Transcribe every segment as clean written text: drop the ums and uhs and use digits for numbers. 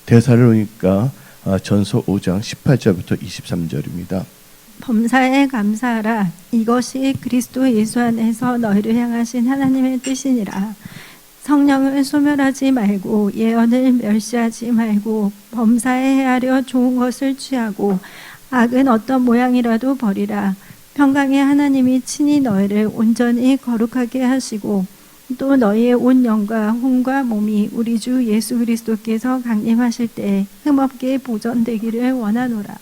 데살로니가 전서 5장 18절부터 23절입니다. 범사에 감사하라. 이것이 그리스도 예수 안에서 너희를 향하신 하나님의 뜻이니라. 성령을 소멸하지 말고 예언을 멸시하지 말고 범사에 헤아려 좋은 것을 취하고 악은 어떤 모양이라도 버리라. 평강의 하나님이 친히 너희를 온전히 거룩하게 하시고 또 너희의 온 영과 혼과 몸이 우리 주 예수 그리스도께서 강림하실 때 흠없게 보존되기를 원하노라.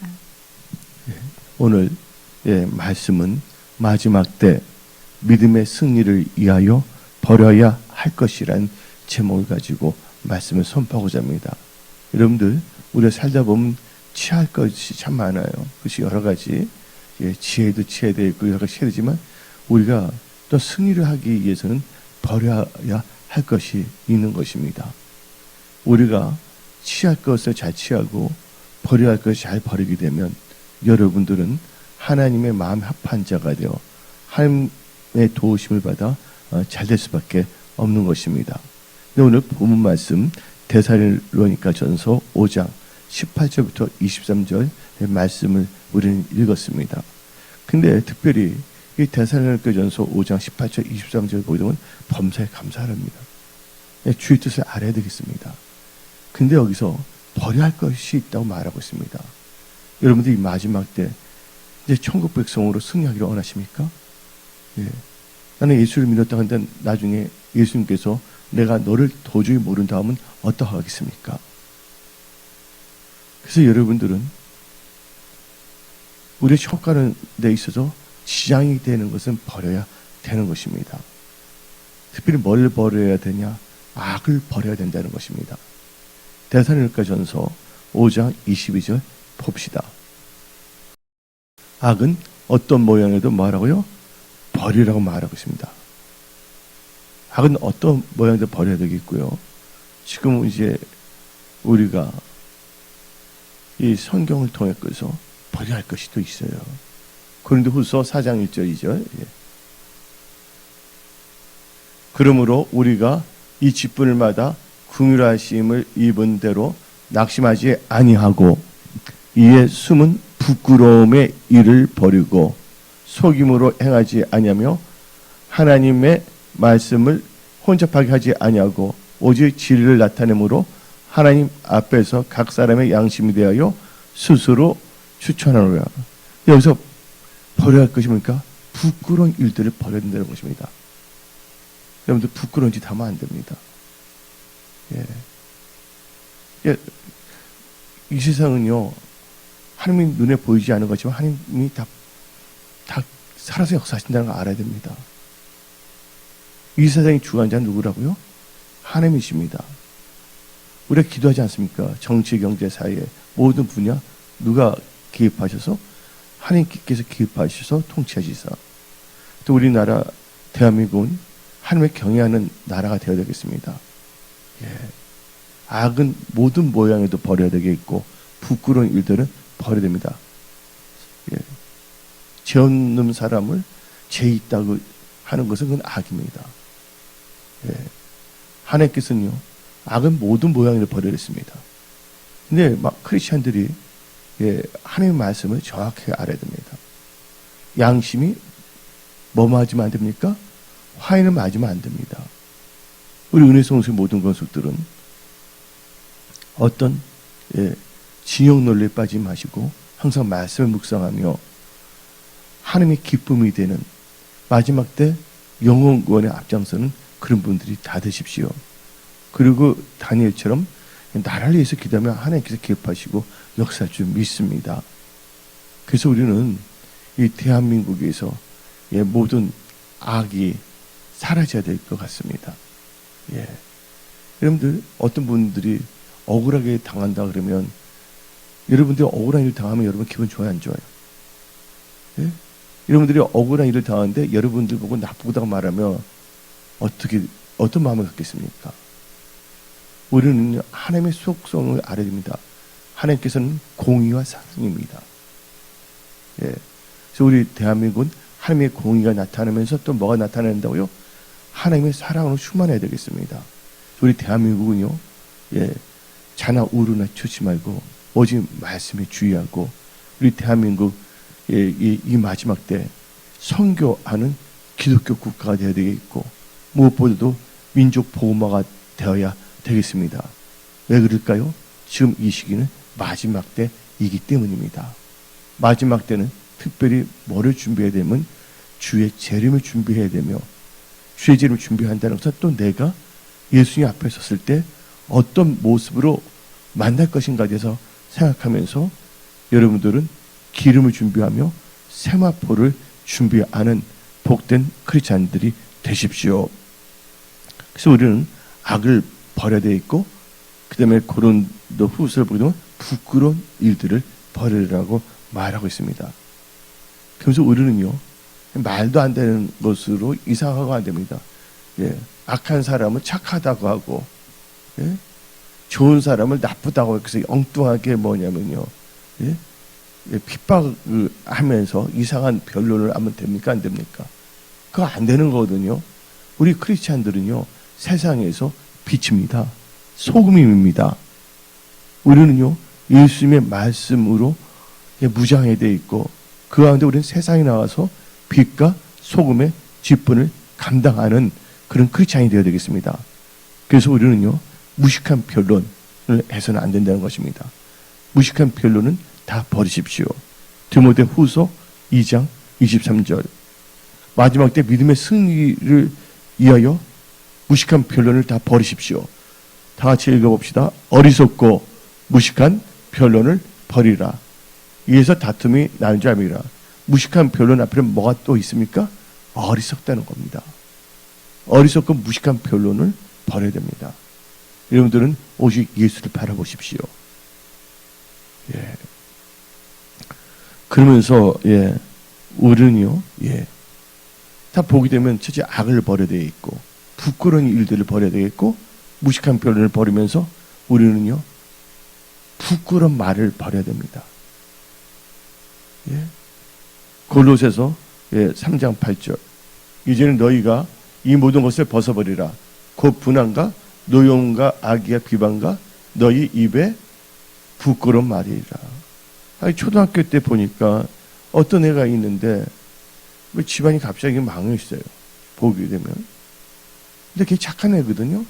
오늘 말씀은 마지막 때 믿음의 승리를 위하여 버려야 할 것이란 제목을 가지고 말씀을 선포하고자 합니다. 여러분들, 우리가 살다 보면 취할 것이 참 많아요. 그것이 여러 가지, 지혜도 지혜되어 있고 여러 가지 지혜되지만 우리가 또 승리를 하기 위해서는 버려야 할 것이 있는 것입니다. 우리가 취할 것을 잘 취하고 버려야 할 것을 잘 버리게 되면 여러분들은 하나님의 마음 합한 자가 되어 하나님의 도우심을 받아 잘 될 수밖에 없는 것입니다. 오늘 본문 말씀 데살로니가 전서 5장 18절부터 23절 말씀을 우리는 읽었습니다. 근데 특별히 이 데살로니가 전서 5장 18절 23절 보게 되면 범사에 감사합니다. 주의 뜻을 알아야 되겠습니다. 근데 여기서 버려야 할 것이 있다고 말하고 있습니다. 여러분들 이 마지막 때 이제 천국 백성으로 승리하기를 원하십니까? 나는 예수를 믿었다 하는데 나중에 예수님께서 내가 너를 도저히 모른다 하면 어떠하겠습니까? 그래서 여러분들은 우리의 천국 가는 데 있어서 지장이 되는 것은 버려야 되는 것입니다. 특별히 뭘 버려야 되냐? 악을 버려야 된다는 것입니다. 데살로니가 전서 5장 22절 봅시다. 악은 어떤 모양에도 뭐라고요? 버리라고 말하고 있습니다. 악은 어떤 모양에도 버려야 되겠고요. 지금 이제 우리가 이 성경을 통해서 버려야 할 것이 또 있어요. 고린도후서 4장 1절 2절. 그러므로 우리가 이 직분을마다 긍휼하심을 입은 대로 낙심하지 아니하고 이에 숨은 부끄러움의 일을 버리고 속임으로 행하지 아니하며 하나님의 말씀을 혼잡하게 하지 아니하고 오직 진리를 나타내므로 하나님 앞에서 각 사람의 양심이 되하여 스스로 추천하노라. 여기서 버려야 할 것이 뭡니까? 부끄러운 일들을 버려야 된다는 것입니다. 여러분들 부끄러운 짓 하면 안 됩니다. 이 세상은요, 하나님이 눈에 보이지 않은 것이지만 하나님이 다 살아서 역사하신다는 걸 알아야 됩니다. 이 세상의 주관자는 누구라고요? 하나님이십니다. 우리가 기도하지 않습니까? 정치, 경제, 사회 모든 분야 누가 개입하셔서? 하나님께서 개입하셔서 통치하시사. 또 우리나라 대한민국은 하나님을 경외하는 나라가 되어야 되겠습니다. 악은 모든 모양에도 버려야 되겠고 부끄러운 일들은 버려야 됩니다. 죄 없는 사람을 죄 있다고 하는 것은 그건 악입니다. 하나님께서는요, 악은 모든 모양을 버려야 했습니다. 근데 막 크리스찬들이 하나님의 말씀을 정확하게 알아야 됩니다. 양심이 뭐 맞으면 안 됩니까? 화인을 맞으면 안 됩니다. 우리 은혜성수의 모든 건축들은 어떤 진영 논리에 빠지지 마시고 항상 말씀을 묵상하며 하나님의 기쁨이 되는 마지막 때 영원 구원의 앞장서는 그런 분들이 다 되십시오. 그리고 다니엘처럼 나라를 위해서 기도하면 하나님께서 개입하시고 역사할 줄 믿습니다. 그래서 우리는 이 대한민국에서 모든 악이 사라져야 될 것 같습니다. 여러분들 어떤 분들이 억울하게 당한다 그러면 여러분들이 억울한 일을 당하면 여러분 기분 좋아요, 안 좋아요? 여러분들이 억울한 일을 당하는데 여러분들 보고 나쁘다고 말하면 어떤 마음을 갖겠습니까? 우리는 하나님의 속성을 알아야 됩니다. 하나님께서는 공의와 사랑입니다. 그래서 우리 대한민국은 하나님의 공의가 나타나면서 또 뭐가 나타난다고요? 하나님의 사랑으로 충만해야 되겠습니다. 우리 대한민국은요, 자나 우루나 추지 말고 오직 말씀에 주의하고 우리 대한민국 이 마지막 때 선교하는 기독교 국가가 되어야 되겠고 무엇보다도 민족 보호마가 되어야 되겠습니다. 왜 그럴까요? 지금 이 시기는 마지막 때이기 때문입니다. 마지막 때는 특별히 뭐를 준비해야 되면 주의 재림을 준비해야 되며 주의 재림을 준비한다는 것은 또 내가 예수님 앞에 섰을 때 어떤 모습으로 만날 것인가에 대해서 생각하면서 여러분들은 기름을 준비하며 세마포를 준비하는 복된 크리스찬들이 되십시오. 그래서 우리는 악을 버려야 돼 있고 그 다음에 고린도 후서를 보게 되면 부끄러운 일들을 버리라고 말하고 있습니다. 그래서 우리는요 말도 안 되는 것으로 이상하고 안 됩니다. 예, 악한 사람은 착하다고 하고 예? 좋은 사람을 나쁘다고 해서 엉뚱하게 뭐냐면요 예? 예, 핍박을 하면서 이상한 변론을 하면 됩니까 안 됩니까? 그거 안 되는 거거든요. 우리 크리스찬들은요 세상에서 빛입니다. 소금입니다. 우리는요 예수님의 말씀으로 무장해 되어 있고 그 가운데 우리는 세상에 나와서 빛과 소금의 직분을 감당하는 그런 크리스찬이 되어야 되겠습니다. 그래서 우리는요 무식한 변론을 해서는 안 된다는 것입니다. 무식한 변론은 다 버리십시오. 디모데 후서 2장 23절 마지막 때 믿음의 승리를 위하여 무식한 변론을 다 버리십시오. 다 같이 읽어봅시다. 어리석고 무식한 변론을 버리라. 이에서 다툼이 나는 줄 압니다. 무식한 변론 앞에는 뭐가 또 있습니까? 어리석다는 겁니다. 어리석고 무식한 변론을 버려야 됩니다. 여러분들은 오직 예수를 바라보십시오. 예. 그러면서 우리는요 다 보게 되면 첫째 악을 버려야 되어 있고 부끄러운 일들을 버려야 되겠고 무식한 변론을 버리면서 우리는요 부끄러운 말을 버려야 됩니다. 예. 골로새서 3장 8절 이제는 너희가 이 모든 것을 벗어버리라. 곧 분한과 노용과 악의와 비방과 너희 입에 부끄러운 말이라. 아니, 초등학교 때 보니까 어떤 애가 있는데 왜 집안이 갑자기 망했어요. 보게 되면. 근데 걔 착한 애거든요.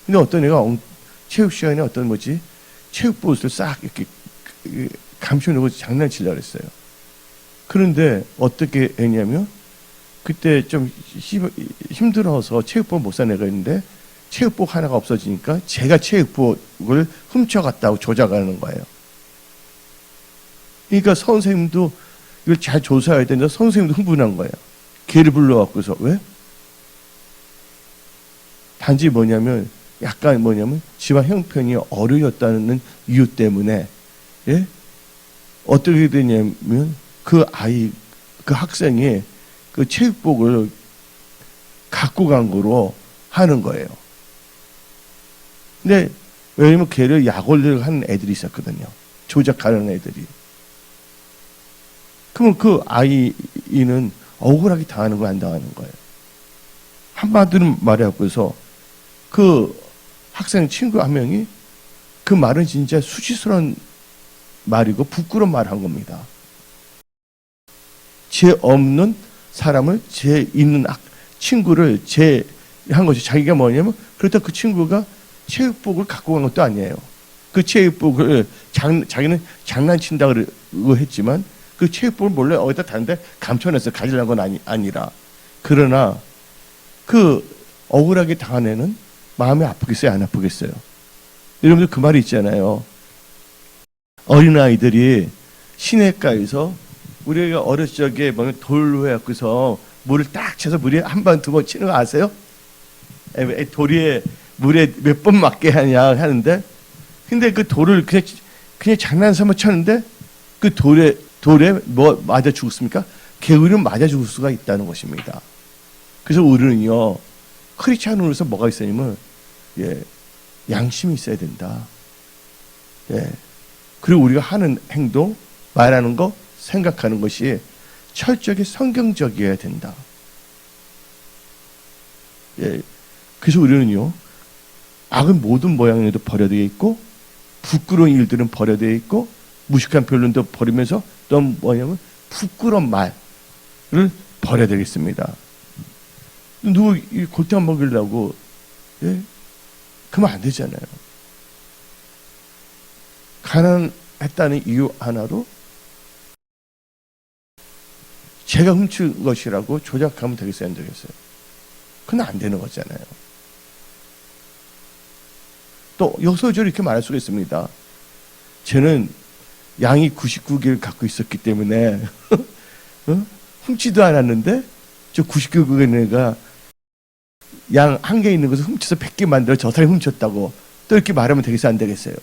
근데 어떤 애가 체육 시간에 체육 옷을 싹 이렇게 감춰놓고 장난치려고 했어요. 그런데 어떻게 했냐면 그때 좀 힘들어서 체육복 못 산 애가 있는데 체육복 하나가 없어지니까 제가 체육복을 훔쳐갔다고 조작하는 거예요. 그러니까 선생님도 이걸 잘 조사해야 되는데 선생님도 흥분한 거예요. 걔를 불러갖고서 왜? 단지 약간 집안 형편이 어려웠다는 이유 때문에 어떻게 되냐면 그 학생이 그 체육복을 갖고 간 거로 하는 거예요. 근데 왜냐면 걔를 약올리를 하는 애들이 있었거든요. 조작하는 애들이. 그러면 그 아이는 억울하게 당하는 거야, 안 당하는 거예요. 한마디로 말해갖고서 그 학생 친구 한 명이 그 말은 진짜 수치스러운 말이고 부끄러운 말 한 겁니다. 죄 없는 사람을 죄 있는 친구를 한 것이 자기가 뭐냐면 그렇다고 그 친구가 체육복을 갖고 간 것도 아니에요. 그 체육복을 자기는 장난친다고 했지만 그 체육복을 몰래 어디다 다른데 감춰내서 가지려는 건 아니라 그러나 그 억울하게 당한 애는 마음이 아프겠어요? 안 아프겠어요? 여러분들 그 말이 있잖아요. 어린아이들이 시냇가에서 우리가 어렸을 적에 돌로 해갖고서 물을 딱 쳐서 물에 한 번, 두 번 치는 거 아세요? 돌에 물에 몇 번 맞게 하냐 하는데 근데 그 돌을 그냥 장난삼아 쳤는데 그 돌에 뭐 맞아 죽었습니까? 개구리는 맞아 죽을 수가 있다는 것입니다. 그래서 우리는요 크리스찬으로서 뭐가 있어야냐면 양심이 있어야 된다. 그리고 우리가 하는 행동, 말하는 거, 생각하는 것이 철저하게 성경적이어야 된다. 그래서 우리는요 악은 모든 모양에도 버려야 있고 부끄러운 일들은 버려야 있고 무식한 변론도 버리면서 또 뭐냐면 부끄러운 말을 버려야 되겠습니다. 누구 골탕 먹이려고 그러면 안 되잖아요. 가난했다는 이유 하나로 제가 훔친 것이라고 조작하면 되겠어요, 안 되겠어요? 그건 안 되는 거잖아요. 또 역설적으로 이렇게 말할 수가 있습니다. 쟤는 양이 99개를 갖고 있었기 때문에 훔치도 않았는데 저 99개가 양 한 개 있는 것을 훔쳐서 100개 만들어 저 사람이 훔쳤다고 또 이렇게 말하면 되겠어요, 안 되겠어요?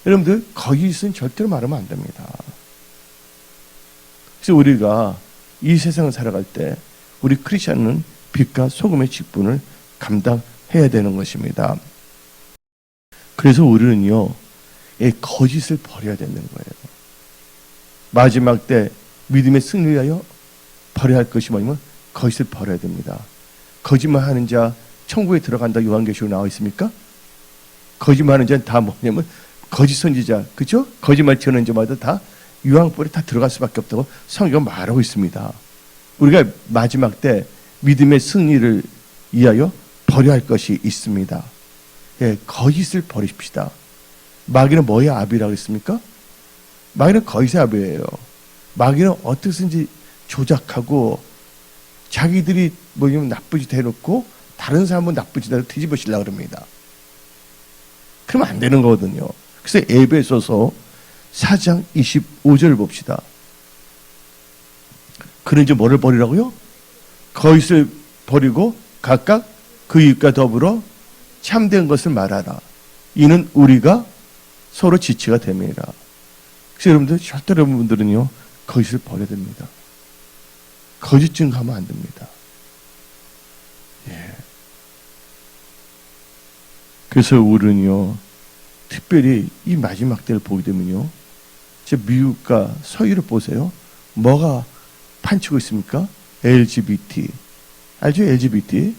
여러분들 거짓은 절대로 말하면 안 됩니다. 그래서 우리가 이 세상을 살아갈 때 우리 크리스천은 빛과 소금의 직분을 감당해야 되는 것입니다. 그래서 우리는요, 거짓을 버려야 되는 거예요. 마지막 때 믿음의 승리를 위하여 버려야 할 것이 뭐냐면 거짓을 버려야 됩니다. 거짓말하는 자 천국에 들어간다 요한계시록에 나와 있습니까? 거짓말하는 자는 다 뭐냐면 거짓 선지자, 그죠? 거짓말 튀어나온 자마다 다 유황불에 다 들어갈 수밖에 없다고 성경은 말하고 있습니다. 우리가 마지막 때 믿음의 승리를 위하여 버려야 할 것이 있습니다. 거짓을 버리십시다. 마귀는 뭐의 아비라고 했습니까? 마귀는 거짓의 아비예요. 마귀는 어떻게든지 조작하고 자기들이 뭐냐면 나쁜 짓 해놓고 다른 사람은 나쁜 짓 해서 뒤집어쓰려고 합니다. 그러면 안 되는 거거든요. 그래서 에베소서 4장 25절을 봅시다. 그는 이제 뭐를 버리라고요? 거짓을 버리고 각각 그 이웃과 더불어 참된 것을 말하라. 이는 우리가 서로 지체가 됨이라. 그래서 여러분들 절대 여러분들은요 거짓을 버려야 됩니다. 거짓 증거하면 안 됩니다. 그래서 우리는요 특별히 이 마지막 때를 보게 되면요, 제 미국과 서유를 보세요. 뭐가 판치고 있습니까? LGBT. 알죠? LGBT.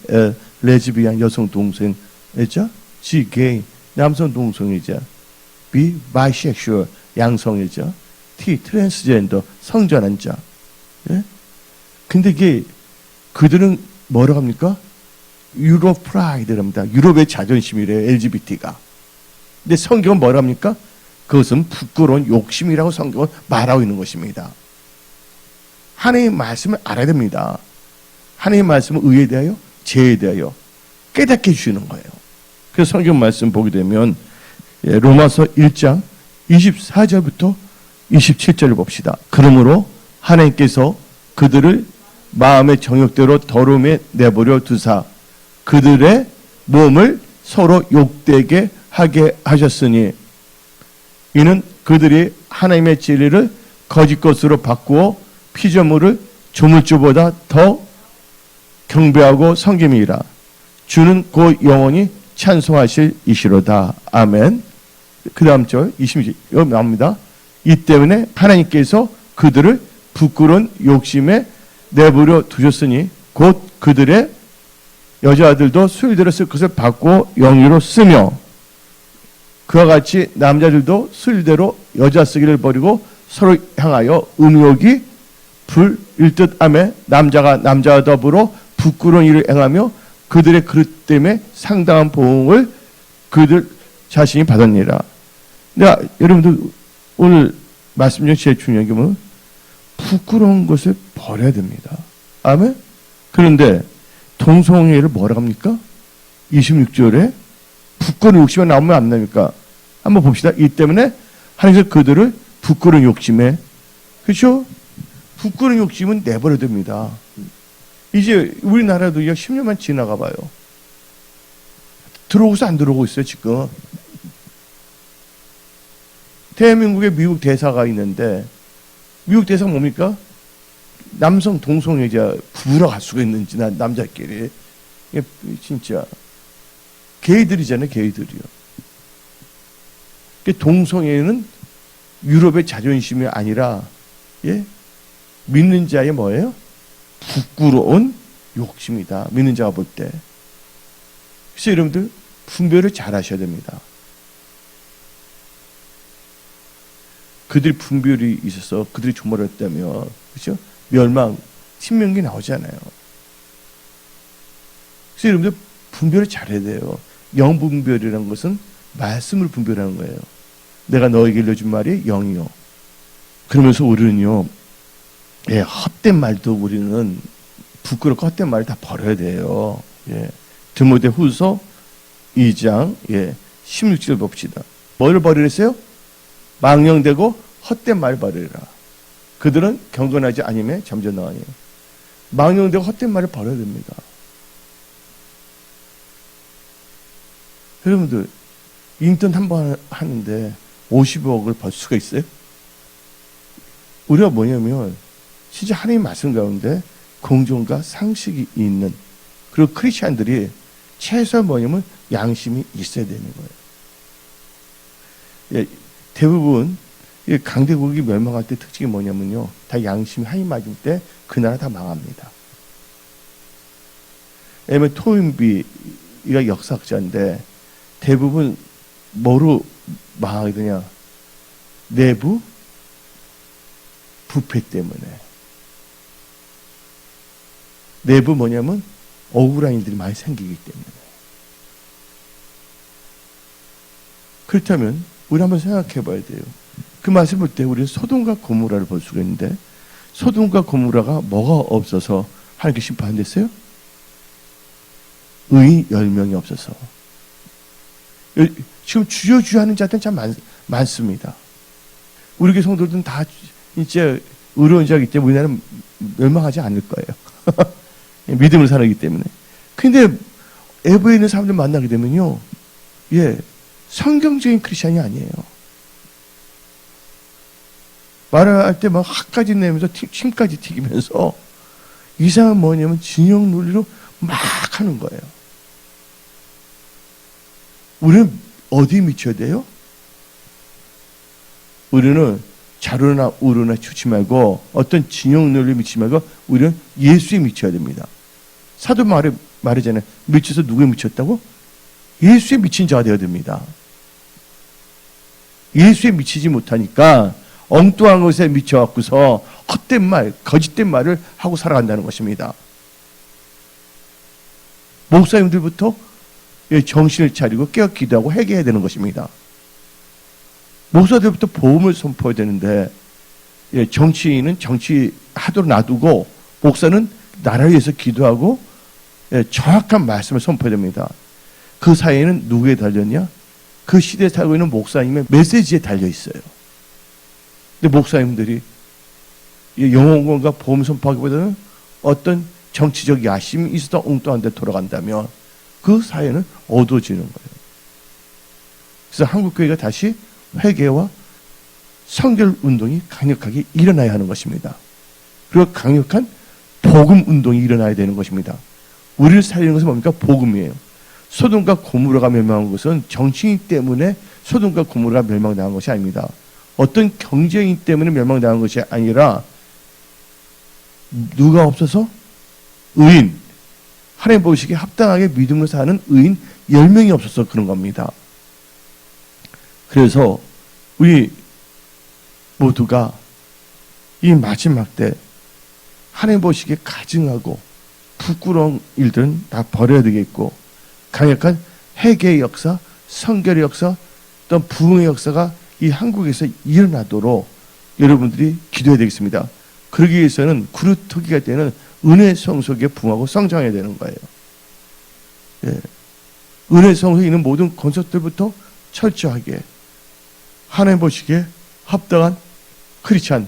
레즈비안 여성 동성애자. G, 게이 남성 동성애자. B, 바이섹슈얼 양성애자. T, 트랜스젠더 성전환자. 예? 근데 이게 그들은 뭐라고 합니까? 유럽 프라이드랍니다. 유럽의 자존심이래요, LGBT가. 근데 성경은 뭐라 합니까? 그것은 부끄러운 욕심이라고 성경은 말하고 있는 것입니다. 하나님의 말씀을 알아야 됩니다. 하나님의 말씀은 의에 대하여 죄에 대하여 깨닫게 해주시는 거예요. 그래서 성경 말씀 보게 되면 로마서 1장 24절부터 27절을 봅시다. 그러므로 하나님께서 그들을 마음의 정욕대로 더러움에 내버려 두사 그들의 몸을 서로 욕되게 하게 하셨으니 이는 그들이 하나님의 진리를 거짓 것으로 바꾸어 피조물을 조물주보다 더 경배하고 섬김이라. 주는 곧 영원히 찬송하실 이시로다. 아멘. 그 다음 절 26절 여기 나옵니다. 이 때문에 하나님께서 그들을 부끄러운 욕심에 내버려 두셨으니 곧 그들의 여자들도 술대로 쓸 것을 바꾸어 영유로 쓰며 그와 같이 남자들도 술대로 여자 쓰기를 버리고 서로 향하여 음욕이 불일 듯하며 남자가 남자와 더불어 부끄러운 일을 행하며 그들의 그릇 때문에 상당한 보응을 그들 자신이 받았니라. 내가 여러분들 오늘 말씀 중 제일 중요한 게 뭐냐면 부끄러운 것을 버려야 됩니다. 아멘. 그런데 동성애를 뭐라고 합니까? 26절에 부끄러운 욕심이 나오면 안 나옵니까? 한번 봅시다. 이 때문에 하나님께서 그들을 부끄러운 욕심에, 그렇죠? 부끄러운 욕심은 내버려 둡니다. 이제 우리나라도 10년만 지나가 봐요. 들어오고서 안 들어오고 있어요, 지금. 대한민국에 미국 대사가 있는데 미국 대사가 뭡니까? 남성 동성애자 부부로 갈 수가 있는지 남자끼리. 이게 진짜 게이들이잖아요, 게이들이요. 동성애는 유럽의 자존심이 아니라 믿는 자의 뭐예요? 부끄러운 욕심이다. 믿는 자가 볼 때. 그래서 여러분들 분별을 잘 하셔야 됩니다. 그들이 분별이 있어서 그들이 조물했다면, 그렇죠? 멸망, 신명기 나오잖아요. 그래서 여러분들 분별을 잘해야 돼요. 영분별이라는 것은 말씀을 분별하는 거예요. 내가 너에게 일러준 말이 영이요. 그러면서 우리는요, 예, 헛된 말도 우리는 부끄럽고 헛된 말을 다 버려야 돼요. 예. 디모데후서 2장 16절 봅시다. 뭐를 버리랬어요? 망령되고 헛된 말 버리라. 그들은 경건하지 아니며 잠잠하니. 망령되고 헛된 말을 버려야 됩니다. 여러분들 인턴 한 번 하는데 50억을 벌 수가 있어요? 우리가 뭐냐면 진짜 하나님의 말씀 가운데 공정과 상식이 있는, 그리고 크리스찬들이 최소한 뭐냐면 양심이 있어야 되는 거예요. 예, 대부분 강대국이 멸망할 때 특징이 뭐냐면요, 다 양심이 한이 맞을 때 그 나라 다 망합니다. 왜냐면 토인비가 역사학자인데 대부분 뭐로 망하게 되냐? 내부 부패 때문에. 내부 뭐냐면 억울한 일들이 많이 생기기 때문에. 그렇다면 우리 한번 생각해 봐야 돼요. 그 말씀 볼 때 우리는 소돔과 고모라를 볼 수가 있는데, 소돔과 고모라가 뭐가 없어서 하나님께 심판됐어요? 의인 10명이 없어서. 지금 주저주저하는 자들은 참 많습니다. 우리 교회 성도들은 다 이제 의로운 자이기 때문에 우리나라는 멸망하지 않을 거예요. 믿음을 살아기 때문에. 근데 애부에 있는 사람들 만나게 되면요, 예, 성경적인 크리스찬이 아니에요. 말할 때 막 학까지 내면서 침까지 튀기면서 이상한 뭐냐면 진영 논리로 막 하는 거예요. 우리는 어디에 미쳐야 돼요? 우리는 좌로나 우로나 주지 말고 어떤 진영 논리에 미치지 말고 우리는 예수에 미쳐야 됩니다. 사도 말이잖아요. 미쳐서 누구에 미쳤다고? 예수에 미친 자가 되어야 됩니다. 예수에 미치지 못하니까 엉뚱한 것에 미쳐갖고서 헛된 말, 거짓된 말을 하고 살아간다는 것입니다. 목사님들부터 정신을 차리고 깨어 기도하고 회개해야 되는 것입니다. 목사들부터 복음을 선포해야 되는데, 정치인은 정치하도록 놔두고 목사는 나라를 위해서 기도하고 정확한 말씀을 선포해야 됩니다. 그 사이에는 누구에 달렸냐? 그 시대에 살고 있는 목사님의 메시지에 달려 있어요. 근데 목사님들이 영혼과 복음 선포하기보다는 어떤 정치적 야심이 있어도 엉뚱한 데 돌아간다면 그 사회는 어두워지는 거예요. 그래서 한국교회가 다시 회개와 성결 운동이 강력하게 일어나야 하는 것입니다. 그리고 강력한 복음 운동이 일어나야 되는 것입니다. 우리를 살리는 것은 뭡니까? 복음이에요. 소돔과 고모라가 멸망한 것은 정치인 때문에 소돔과 고모라가 멸망당한 것이 아닙니다. 어떤 경쟁인 때문에 멸망당한 것이 아니라 누가 없어서? 의인, 하나님 보시기에 합당하게 믿음으로 사는 의인 10명이 없어서 그런 겁니다. 그래서 우리 모두가 이 마지막 때 하나님 보시기에 가증하고 부끄러운 일들은 다 버려야 되겠고, 강력한 회개의 역사, 성결의 역사, 또한 부흥의 역사가 이 한국에서 일어나도록 여러분들이 기도해야 되겠습니다. 그러기 위해서는 그루터기가 되는 은혜 성소에 부흥하고 성장해야 되는 거예요. 예. 은혜 성소에 있는 모든 건설들부터 철저하게 하나님 보시기에 합당한 크리스찬,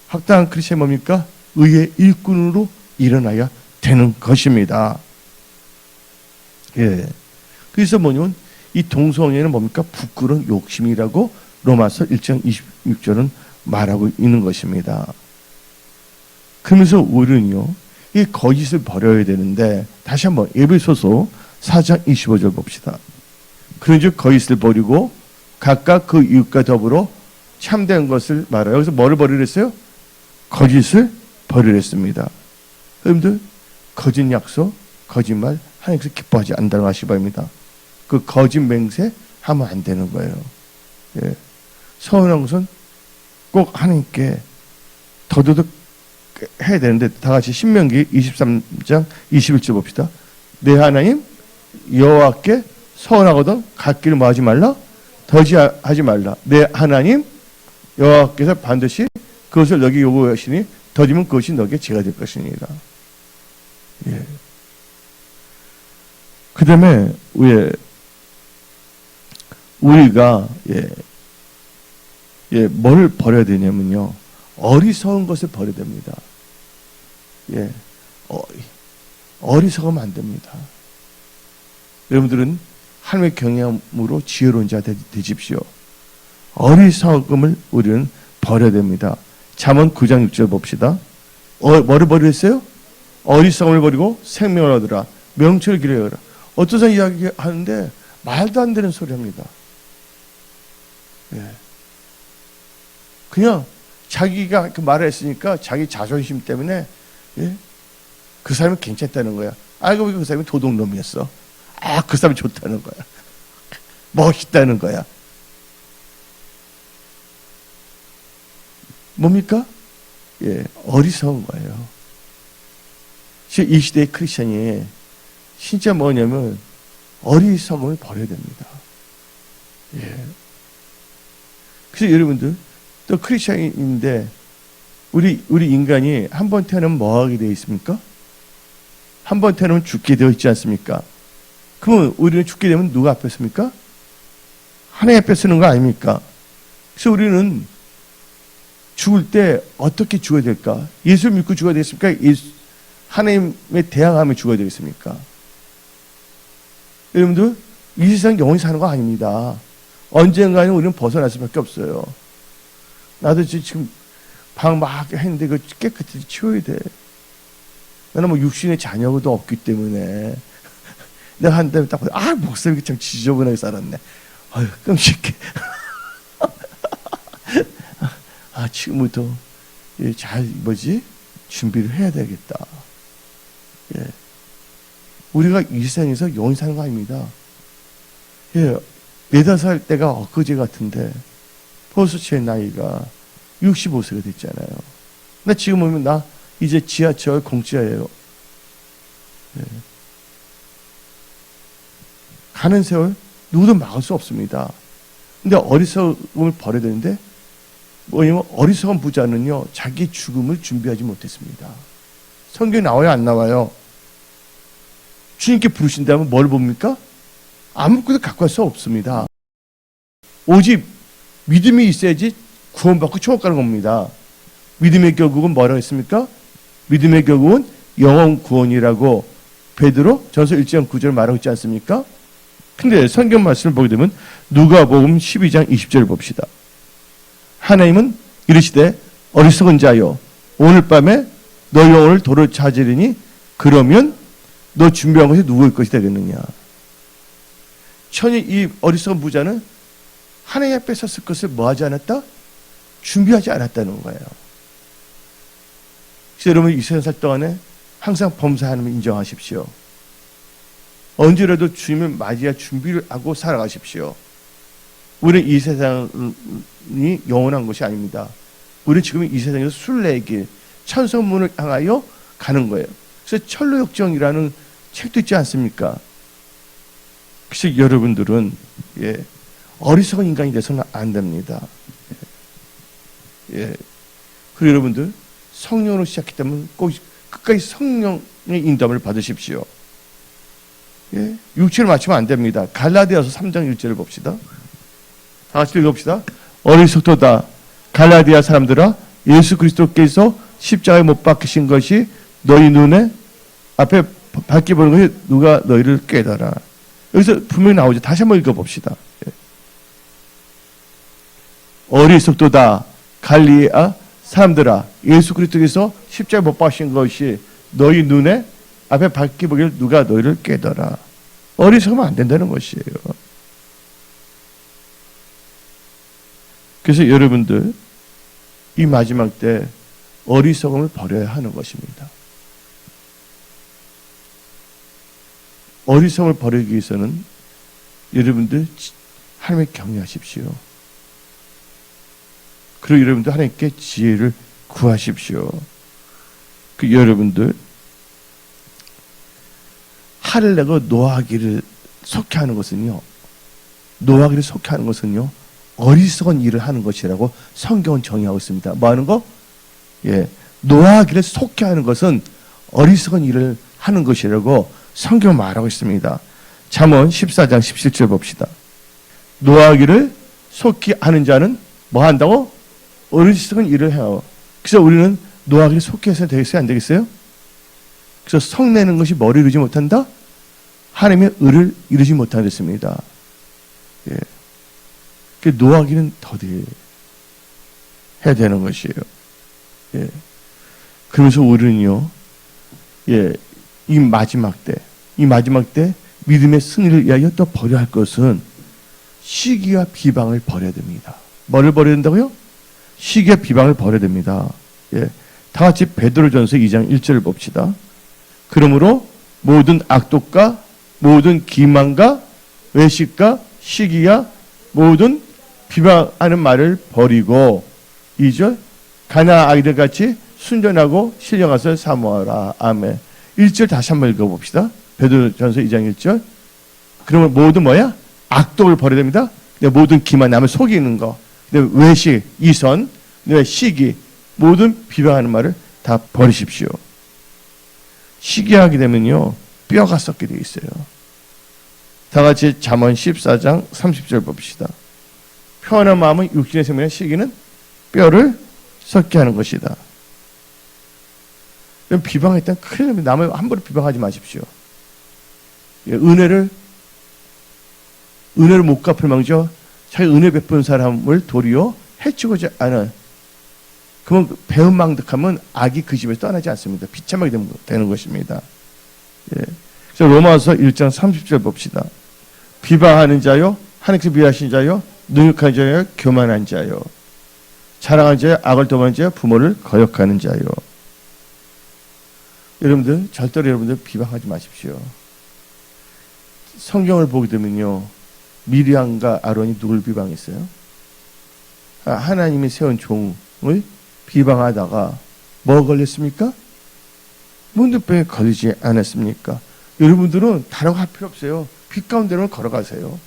합당한 크리스찬이 뭡니까? 의의 일꾼으로 일어나야 되는 것입니다. 예. 그래서 뭐냐면 이 동성애는 뭡니까? 부끄러운 욕심이라고 로마서 1장 26절은 말하고 있는 것입니다. 그러면서 우리는요, 이 거짓을 버려야 되는데, 다시 한번 에베소서 4장 25절 봅시다. 그런즉 거짓을 버리고 각각 그 이웃과 더불어 참된 것을 말하여. 여기서 뭐를 버리랬어요? 거짓을 버리랬습니다. 여러분들, 거짓 약속, 거짓말 하나님께서 기뻐하지 않는다고 하시 바입니다. 그 거짓 맹세 하면 안 되는 거예요. 예. 서운한 것은 꼭 하나님께 더더욱 해야 되는데, 다 같이 신명기 23장 21절 봅시다. 내 하나님 여호와께 서원하거든 갓길을 뭐하지 말라, 더지하지 말라. 내 하나님 여호와께서 반드시 그것을 너에게 요구하시니 더디면 그것이 너에게 죄가 될 것이니라. 예. 그 다음에 우리가 뭘 버려야 되냐면요, 어리석은 것을 버려야 됩니다. 어리석으면 안 됩니다. 여러분들은 하나님의 경외함으로 지혜로운 자 되십시오. 어리석음을 우리는 버려야 됩니다. 잠언 9장 6절 봅시다. 뭐를 버리랬어요? 어리석음을 버리고 생명을 얻으라. 명철을 기르라. 어떤 사람 이야기하는데 말도 안 되는 소리 합니다. 그냥 자기가 그 말을 했으니까 자기 자존심 때문에 그 사람이 괜찮다는 거야. 알고 보니까 그 사람이 도둑놈이었어. 그 사람이 좋다는 거야. 멋있다는 거야. 뭡니까? 어리석은 거예요. 이 시대의 크리스천이 진짜 뭐냐면 어리석음을 버려야 됩니다. 그래서 여러분들, 또 크리스천인데 우리 인간이 한 번 태어나면 뭐 하게 되어 있습니까? 한 번 태어나면 죽게 되어 있지 않습니까? 그러면 우리는 죽게 되면 누가 앞에 섭니까? 하나님 앞에 서는 거 아닙니까? 그래서 우리는 죽을 때 어떻게 죽어야 될까? 예수를 믿고 죽어야 되겠습니까? 하나님에 대항하며 죽어야 되겠습니까? 여러분들, 이 세상 영원히 사는 거 아닙니다. 언젠가는 우리는 벗어날 수밖에 없어요. 나도 지금 방 막 했는데 그 깨끗이 치워야 돼. 나는 뭐 육신의 자녀도 없기 때문에 내가 한 다음에 딱 보자. 목사님이 참 지저분하게 살았네. 아유, 끔찍해. 지금부터 잘 준비를 해야 되겠다. 우리가 이 세상에서 영원히 사는 거 아닙니다. 4-5살 때가 엊그제 같은데 벌써 제 나이가 65세가 됐잖아요. 나 지금 보면 나 이제 지하철 공짜예요. 가는 세월 누구도 막을 수 없습니다. 근데 어리석음을 버려야 되는데, 뭐냐면 어리석은 부자는요, 자기 죽음을 준비하지 못했습니다. 성경에 나와요, 안 나와요? 주님께 부르신다면 뭘 봅니까? 아무것도 갖고 갈 수 없습니다. 오직 믿음이 있어야지 구원받고 천국 가는 겁니다. 믿음의 결국은 뭐라고 했습니까? 믿음의 결국은 영원 구원이라고 베드로 전서 1장 9절 말하고 있지 않습니까? 근데 성경 말씀을 보게 되면 누가복음 12장 20절 봅시다. 하나님은 이르시되 어리석은 자여, 오늘 밤에 너 영혼을 도로 찾으리니 그러면 너 준비한 것이 누구의 것이 되겠느냐. 천이 이 어리석은 부자는 하나님 앞에 섰을 것을 뭐 하지 않았다? 준비하지 않았다는 거예요. 그래서 여러분, 이 세상 살 동안에 항상 범사하는 걸 인정하십시오. 언제라도 주님을 맞이할 준비를 하고 살아가십시오. 우리는 이 세상이 영원한 것이 아닙니다. 우리는 지금 이 세상에서 순례의 길, 천성문을 향하여 가는 거예요. 그래서 철로역정이라는 책도 있지 않습니까? 그래서 여러분들은 어리석은 인간이 돼서는 안 됩니다. 그리고 여러분들, 성령으로 시작했기 때문에 꼭 끝까지 성령의 인도함을 받으십시오. 육체를 맞추면 안 됩니다. 갈라디아서 3장 1절을 봅시다. 다 같이 읽어봅시다. 어리석도다 갈라디아 사람들아, 예수 그리스도께서 십자가에 못 박히신 것이 너희 눈에 앞에 밝게 보는 것이 누가 너희를 깨달아. 여기서 분명히 나오죠. 다시 한번 읽어봅시다. 어리석도다 갈라디아 사람들아, 예수 그리스도께서 십자가에 못 박히신 것이 너희 눈에 앞에 밝게 보기를 누가 너희를 깨달아. 어리석으면 안 된다는 것이에요. 그래서 여러분들, 이 마지막 때 어리석음을 버려야 하는 것입니다. 어리석음을 버리기 위해서는 여러분들 하나님을 경외하십시오. 그리고 여러분들 하나님께 지혜를 구하십시오. 여러분들 화를 내고 노하기를 속해하는 것은요, 노하기를 속해하는 것은요, 어리석은 일을 하는 것이라고 성경은 정의하고 있습니다. 뭐 하는 거? 예, 노하기를 속해하는 것은 어리석은 일을 하는 것이라고 성경은 말하고 있습니다. 잠언 14장 17절 봅시다. 노하기를 속히 하는 자는 뭐 한다고? 어리석은 일을 해요. 그래서 우리는 노하기를 속히 해서 되겠어요? 안 되겠어요? 그래서 성내는 것이 머리를 이루지 못한다? 하나님의 의를 이루지 못한다 했습니다. 예. 그 노하기는 더디 해야 되는 것이에요. 예. 그러면서 우리는요, 예, 이 마지막 때 믿음의 승리를 위하여 또 버려야 할 것은 시기와 비방을 버려야 됩니다. 뭐를 버려야 된다고요? 시기와 비방을 버려야 됩니다. 예. 다 같이 베드로전서 2장 1절을 봅시다. 그러므로 모든 악독과 모든 기만과 외식과 시기와 모든 비방하는 말을 버리고 2절 가나 아이들 같이 순전하고 신령한 것을 사모하라. 아멘. 1절 다시 한번 읽어봅시다. 베드로전서 2장 1절. 그러면 모든 뭐야? 악독을 버려야 됩니다. 모든 기만, 남을 속이는 거, 외식, 이선, 시기, 모든 비방하는 말을 다 버리십시오. 시기하게 되면요, 뼈가 썩게 되어 있어요. 다 같이 잠언 14장 30절 봅시다. 편한 마음은 육신의 생명의 시기는 뼈를 썩게 하는 것이다. 비방했다는 큰일 납니다. 남을 함부로 비방하지 마십시오. 은혜를 못 갚을 망정 자기 은혜 베푼 사람을 도리어 해치고자 하는, 그러면 배은망덕하면 악이 그 집에서 떠나지 않습니다. 비참하게 되는 것입니다. 예. 그래서 로마서 1장 30절 봅시다. 비방하는 자요, 하나님께서 미워하신 자요, 능욕한 자요, 교만한 자요, 자랑하는 자요, 악을 도모하는 자요, 부모를 거역하는 자요. 여러분들 절대로 여러분들 비방하지 마십시오. 성경을 보게 되면요, 미리암과 아론이 누굴 비방했어요? 하나님이 세운 종을 비방하다가 뭐 걸렸습니까? 문둥병에 걸리지 않았습니까? 여러분들은 다른 거 할 필요 없어요. 빛 가운데로는 걸어가세요.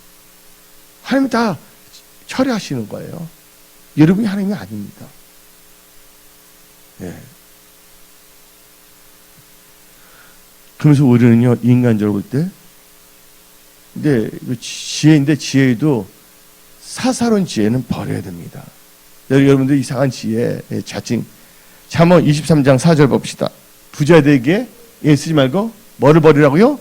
하나님이 다 처리하시는 거예요. 여러분이 하나님이 아닙니다. 예. 그러면서 우리는요, 인간적으로 볼 때, 근데 지혜인데 지혜도 사사로운 지혜는 버려야 됩니다. 여러분들 이상한 지혜, 자칭. 잠언 23장 4절 봅시다. 부자 되기에 쓰지 말고 뭐를 버리라고요?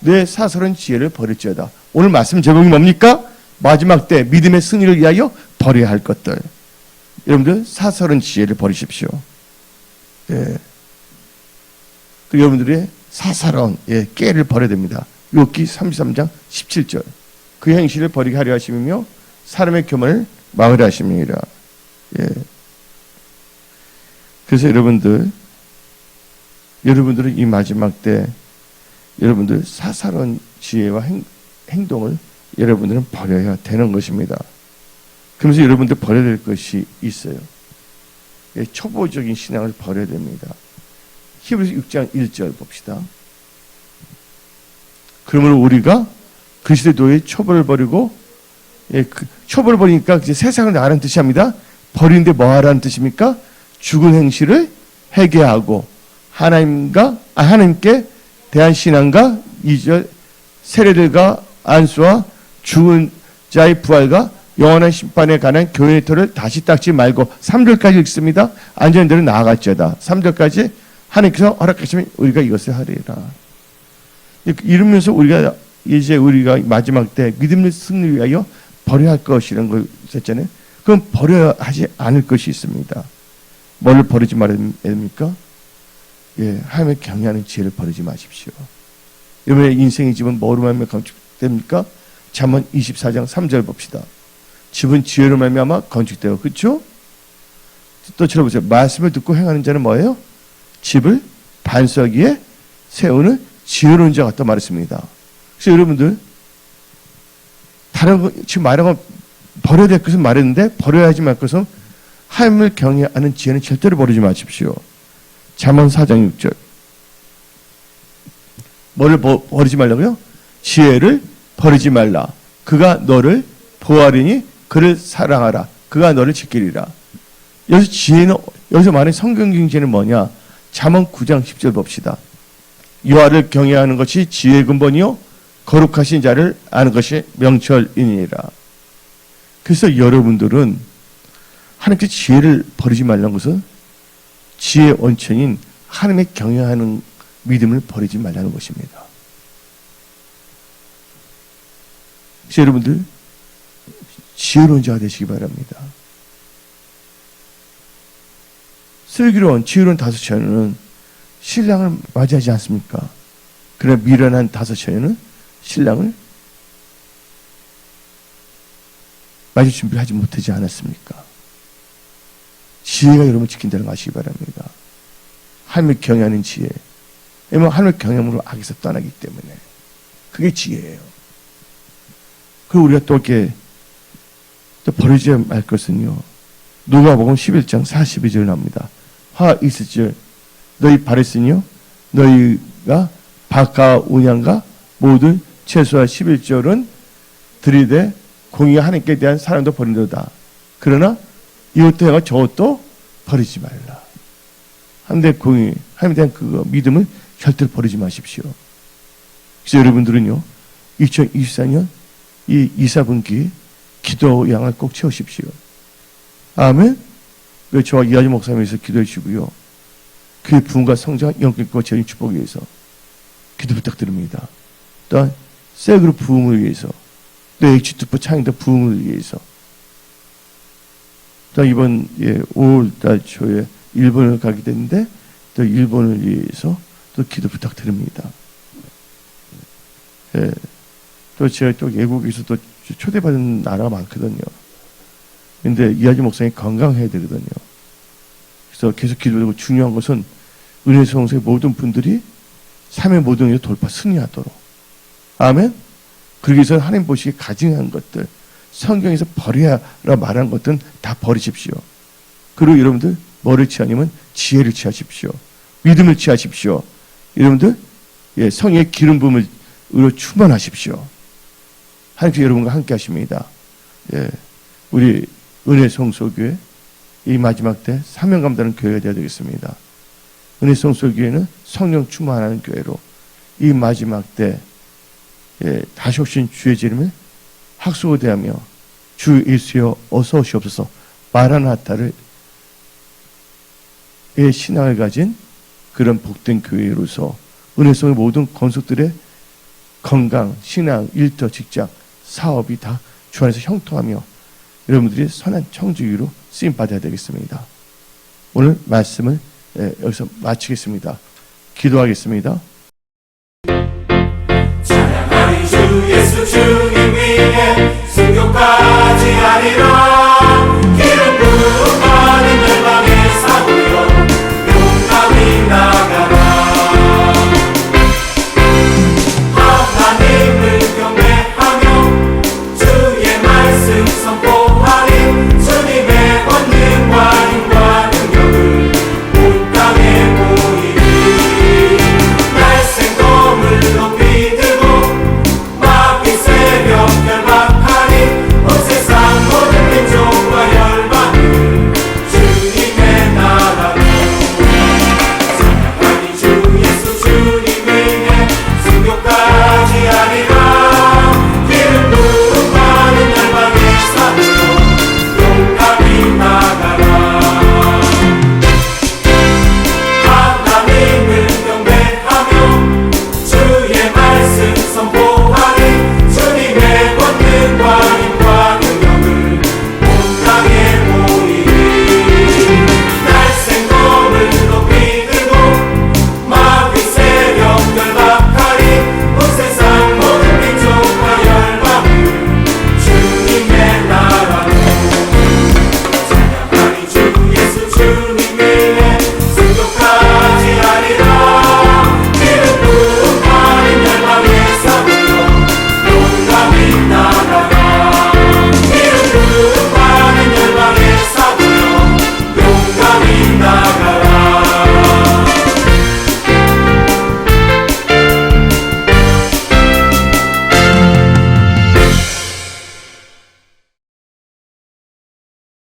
내 사사로운 지혜를 버릴지어다. 오늘 말씀 제목이 뭡니까? 마지막 때 믿음의 승리를 위하여 버려야 할 것들. 여러분들 사사로운 지혜를 버리십시오. 예. 그 여러분들의 사사로운 깨를 버려야 됩니다. 욥기 33장 17절. 그 행실을 버리게 하려 하시며 사람의 교만을 막으려 하십니다. 예. 그래서 여러분들은 이 마지막 때 여러분들 사사로운 지혜와 행동을 여러분들은 버려야 되는 것입니다. 그러면서 여러분들 버려야 될 것이 있어요. 초보적인 신앙을 버려야 됩니다. 히브리서 6장 1절 봅시다. 그러면 우리가 그리스도의 도의 초보를 버리고, 초보를 버리니까 이제 세상을 나가는 뜻이 합니다. 버리는데 뭐 하라는 뜻입니까? 죽은 행실을 회개하고 하나님께 대한 신앙과 2절 세례들과 안수와 죽은 자의 부활과 영원한 심판에 관한 교회의 터를 다시 닦지 말고 3절까지 읽습니다. 안전한 대로 나아갈지어다. 3절까지 하나님께서 허락하시면 우리가 이것을 하리라. 이러면서 우리가 마지막 때 믿음의 승리를 위하여 버려야 할 것이라는 걸 썼잖아요. 그럼 버려야 하지 않을 것이 있습니다. 뭘 버리지 말아야 됩니까? 하나님의 경외하는 지혜를 버리지 마십시오. 여러분의 인생의 집은 뭐로 말미암아 건축됩니까? 잠언 24장 3절 봅시다. 집은 지혜로 말미암아 건축되어, 그렇죠? 또 들어보세요. 말씀을 듣고 행하는 자는 뭐예요? 집을 반석 위에 세우는 지혜로운 자 같다 말했습니다. 그래서 여러분들 다른 거 지금 말한 거 버려야 될 것은 말했는데 버려야 하지 말 것은 하나님을 경외하는 지혜는 절대로 버리지 마십시오. 잠언 4장 6절. 뭐를 버리지 말라고요? 지혜를 버리지 말라. 그가 너를 보호하리니 그를 사랑하라. 그가 너를 지키리라. 여기서 지혜는, 여기서 말하는 성경적인 지혜는 뭐냐? 잠언 9장 10절 봅시다. 여호와를 경외하는 것이 지혜의 근본이요 거룩하신 자를 아는 것이 명철이니라. 그래서 여러분들은 하나님께 지혜를 버리지 말라는 것은 지혜의 원천인 하나님의 경외하는 믿음을 버리지 말라는 것입니다. 그래서 여러분들 지혜로운 자가 되시기 바랍니다. 슬기로운 지혜로운 다섯 처녀는 신랑을 맞이하지 않습니까? 그러나 미련한 다섯 처녀는 신랑을 맞을 준비를 하지 못하지 않았습니까? 지혜가 여러분을 지킨다는 걸 아시기 바랍니다. 하나님을 경외하는 지혜. 왜냐하면 하나님을 경외함으로 악에서 떠나기 때문에 그게 지혜예요. 그리고 우리가 또 이렇게 또 버리지 말 것은요. 누가복음 11장 42절 나옵니다. 화 있을지 너희 바리새인이요 너희가 밭과 운양과 모든 채소와 11절은 들이되 공의가 하나님께 대한 사랑도 버린도다. 그러나 이것도 해가 저것도 버리지 말라. 하나님의 공의, 하나님에 대한 그 믿음을 절대로 버리지 마십시오. 그래서 여러분들은요 2024년 이 이사분기 기도 양을 꼭 채우십시오. 아멘. 저와 이하주 목사님께서 기도해 주시고요. 그의 부흥과 성장, 영격과 재림 축복을 위해서 기도 부탁드립니다. 또한 셀그룹 부흥을 위해서, 또 H2포 창의도 부흥을 위해서, 또 이번 5월달 초에 일본을 가게 됐는데 또 일본을 위해서 또 기도 부탁드립니다. 예. 또 제가 또 외국에서 또 초대받은 나라가 많거든요. 근데 이하주 목사님이 건강해야 되거든요. 그래서 계속 기도하고 중요한 것은 은혜성소의 모든 분들이 삶의 모든 일을 돌파 승리하도록. 아멘. 그러기 위해서 하나님 보시기에 가증한 것들, 성경에서 버려라 말한 것들은 다 버리십시오. 그리고 여러분들 뭐를 취하냐면 지혜를 취하십시오. 믿음을 취하십시오. 여러분들 성령의 기름 부음으로 충만하십시오. 하나님께서 여러분과 함께 하십니다. 우리 은혜성소교회 이 마지막 때 사명 감당하는 교회가 되어야 되겠습니다. 은혜성소교회는 성령 충만하는 교회로 이 마지막 때 다시 오신 주의 이름을 학수고대하며 주 예수여 어서 오시옵소서 마라나타를 신앙을 가진 그런 복된 교회로서 은혜성의 모든 건속들의 건강, 신앙, 일터, 직장, 사업이 다 주 안에서 형통하며 여러분들이 선한 청지기로 쓰임 받아야 되겠습니다. 오늘 말씀을 여기서 마치겠습니다. 기도하겠습니다. 찬양하리 주 예수 주님 위에 순교까지 하리라. 기름 부음 받은 열방에